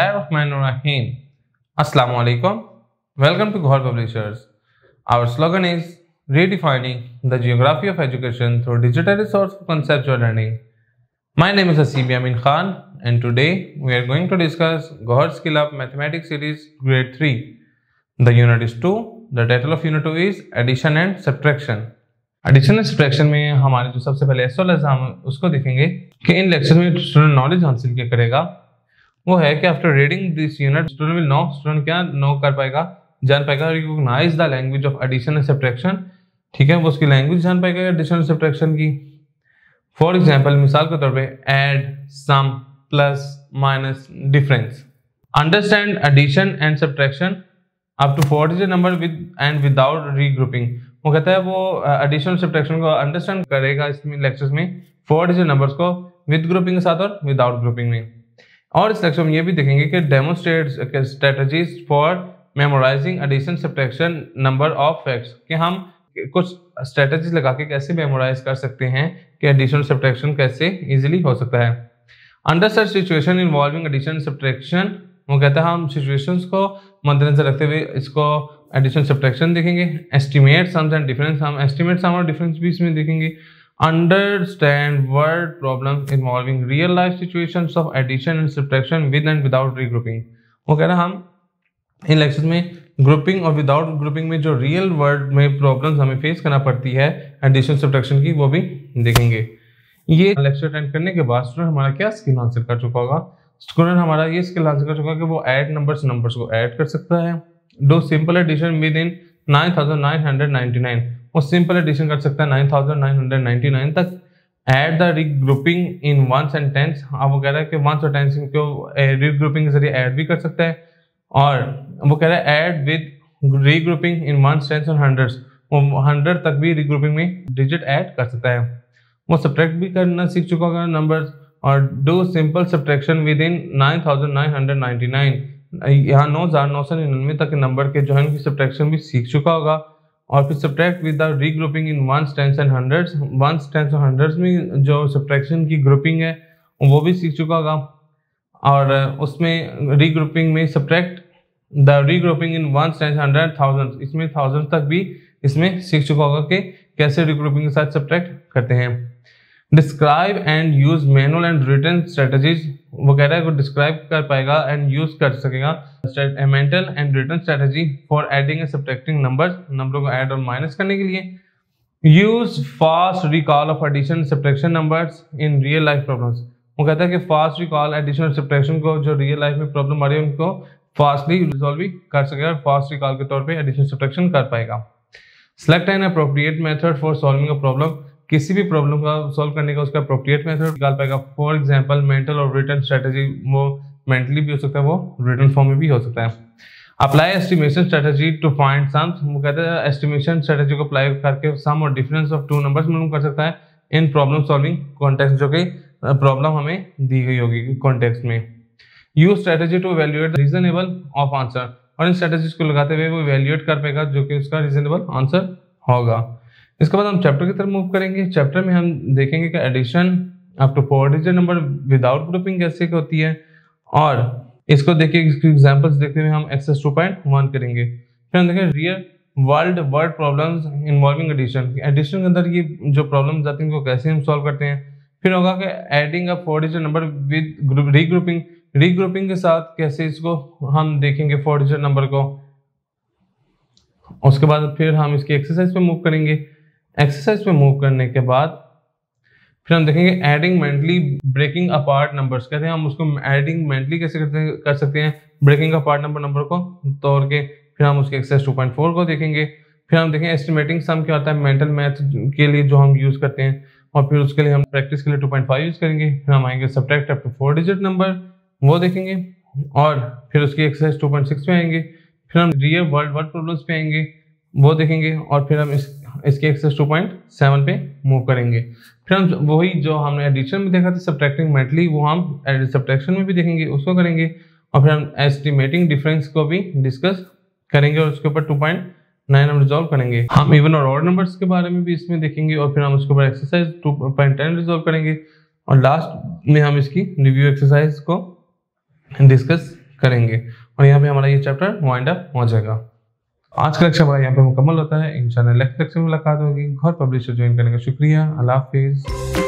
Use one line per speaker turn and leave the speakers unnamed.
Bismillahirrahmanirrahim. Assalamu alaikum. Welcome to Ghor Publishers. Our slogan is redefining the geography of education through digital resource for conceptual learning. My name is Hasib Amin Khan and today we are going to discuss Ghor Skill Up Mathematics Series Grade 3. The unit is 2. The title of unit 2 is Addition and Subtraction. Addition and subtraction में हमारे जो सबसे पहले S हम उसको देखेंगे कि इन लेक्चर में स्टूडेंट नॉलेज हासिल क्या करेगा। वो है कि after reading this unit student will know, student क्या नो कर पाएगा, जान पाएगा recognize the language of addition and subtraction. ठीक है, वो उसकी लैंग्वेज जान पाएगा एडिशन एंड सब्ट्रैक्शन की। फॉर एग्जांपल, मिसाल के तौर पे add, sum, plus, minus, difference. Understand addition and subtraction up to 4 digit number with and without regrouping. वो कहता है वो एडिशन सब्ट्रैक्शन को अंडरस्टैंड करेगा इसमें लेक्चर्स में 4 डिजिट नंबर्स को विद ग्रुपिंग के साथ और विदाउट ग्रुपिंग में। और इस लेक्चर में ये भी देखेंगे कि demonstrate strategies for memorizing addition subtraction number of facts, कि हम कुछ स्ट्रेटजीज लगा के कैसे मेमोराइज कर सकते हैं कि एडिशन सब्ट्रैक्शन कैसे इजीली हो सकता है। Under such situation involving addition subtraction, वो कहता है हम सिचुएशंस को मद्देनजर रखते हुए इसको एडिशन सब्ट्रैक्शन देखेंगे। एस्टिमेट सम्स एंड डिफरेंस, हम एस्टिमेट सम और डिफरेंस भी इसमें देखेंगे। Understand word problem involving real life situations of addition and subtraction with and without regrouping. वो कह रहा है हम इन लेक्चर्स में ग्रुपिंग और विदाउट ग्रुपिंग में जो रियल वर्ड में प्रॉब्लम्स हमें फेस करना पड़ती है एडिशन सब्ट्रैक्शन की, वो भी देखेंगे। ये लेक्चर अटेंड करने के बाद स्टूडेंट हमारा क्या स्किल हासिल कर चुका होगा? स्टूडेंट हमारा ये स्किल हासिल कर चुका है कि वो ऐड नंबर्स को ऐड कर सकता है। Do simple addition within 9999, वो सिंपल एडिशन कर सकता है 9999 तक। Add the regrouping in ones and tens, अब वो कह रहा है कि वंस और टेंस को रीग्रुपिंग के जरिए ऐड भी कर सकता है। और वो कह रहा है add with regrouping in ones, tens और हंड्रेड्स, वो 100 तक भी रीग्रुपिंग में डिजिट ऐड कर सकता है। वो सब्ट्रैक्ट भी करना सीख चुका होगा नंबर्स। और do simple subtraction with in 9999, यहाँ 9999 तक नंबर के जो है उनकी सब्ट्रैक्शन भी सीख चुका होगा। और फिर subtract with the regrouping in ones, tens and hundreds, ones, tens और हंड्रेड्स में जो सब्ट्रैक्शन की ग्रुपिंग है वो भी सीख चुका होगा। और उसमें रीग्रुपिंग में subtract the regrouping in ones, tens, hundred, thousand, इसमें थाउजेंड तक भी इसमें सीख चुका होगा कि कैसे रीग्रुपिंग के साथ सब्ट्रैक्ट करते हैं। Describe and use manual and written strategies, वो कह रहा है वो डिस्क्राइब कर पाएगा एंड यूज कर सकेगा mental and written strategy for adding and subtracting numbers, नंबरों को ऐड और माइनस करने के लिए। Use fast recall of addition subtraction numbers in real life problems, वो कहता है कि फास्ट रिकॉल एडिशन और सब्ट्रैक्शन को जो रियल लाइफ में प्रॉब्लम आ रही है उनको फास्टली रिजॉल्व भी कर सकेगा और फास्ट रिकॉल के तौर पे एडिशन सब्ट्रैक्शन कर पाएगा। Select an appropriate method for solving a problem, किसी भी प्रॉब्लम का सॉल्व करने का उसका अप्रोप्रिएट मेथड निकाल पाएगा। फॉर एग्जांपल मेंटल और रिटन स्ट्रेटजी, वो मेंटली भी हो सकता है, वो रिटन फॉर्म में भी हो सकता है। Apply estimation strategy to find sums, वो कहते हैं एस्टिमेशन स्ट्रेटजी को अप्लाई करके सम और डिफरेंस ऑफ 2 नंबर्स मालूम कर सकता है इन प्रॉब्लम सॉल्विंग कॉन्टेक्स्ट, जो कि प्रॉब्लम हमें दी गई होगी कॉन्टेक्स्ट में। Use strategy to evaluate reasonable of answer, और इन स्ट्रेटजीज को लगाते हुए वो इवैल्यूएट कर पाएगा जो कि उसका रीजनेबल आंसर होगा। इसके बाद हम चैप्टर की तरफ मूव करेंगे। चैप्टर में हम देखेंगे कि addition up to 4 digit number without grouping कैसे होती है, और इसको देखिए इसके एग्जांपल्स देखते हुए हम एक्सरसाइज 2.1 करेंगे। फिर हम देखेंगे real world word problems involving addition, addition के अंदर ये जो प्रॉब्लम्स आती हैं उनको कैसे हम सॉल्व करते हैं। फिर होगा कि adding a 4 digit number with regrouping, regrouping के साथ कैसे इसको हम देखेंगे 4 डिजिट नंबर को। उसके बाद फिर हम इसकी एक्सरसाइज पे मूव करेंगे। एक्सरसाइज पे मूव करने के बाद फिर हम देखेंगे adding mentally breaking apart numbers, कहते हैं हम उसको एडिंग मेंटली कैसे कर सकते हैं ब्रेकिंग अपार्ट नंबर को तोड़ के। फिर हम उसके एक्सरसाइज 2.4 को देखेंगे। फिर हम देखेंगे एस्टिमेटिंग सम क्या होता है मेंटल मैथ के लिए जो हम यूज करते हैं, और फिर उसके लिए हम प्रैक्टिस के लिए 2.5 यूज करेंगे। फिर हम आएंगे subtract up to 4 digit number, वो देखेंगे। और फिर उसकी एक्सरसाइज 2.6 पे आएंगे। फिर हम रियल वर्ल्ड प्रॉब्लम्स पे आएंगे, वो देखेंगे। और फिर हम इसके एक्सरसाइज 2.7 पे मूव करेंगे। फिर हम वही जो हमने एडिशन में देखा था सब्ट्रैक्टिंग मेंटली, वो हम सब्ट्रैक्शन में भी देखेंगे, उसको करेंगे। और फिर हम एस्टिमेटिंग डिफरेंस को भी डिस्कस करेंगे और उसके ऊपर 2.9 हम रिजॉल्व करेंगे। हम इवन और ऑड नंबर्स के बारे में भी इसमें देखेंगे और फिर हम उसके ऊपर एक्सरसाइज 2.10 रिजॉल्व करेंगे और लास्ट में हम इसकी रिव्यू एक्सरसाइज को डिस्कस करेंगे और यहाँ पे हमारा ये चैप्टर वाइंड अप हो जाएगा। आज का लेक्चर हमारा यहाँ पे मुकम्मल होता है। इंशाल्लाह नेक्स्ट लेक्चर में मुलाकात होगी। घर पब्लिशर ज्वाइन करने का शुक्रिया। अल्लाह हाफिज़।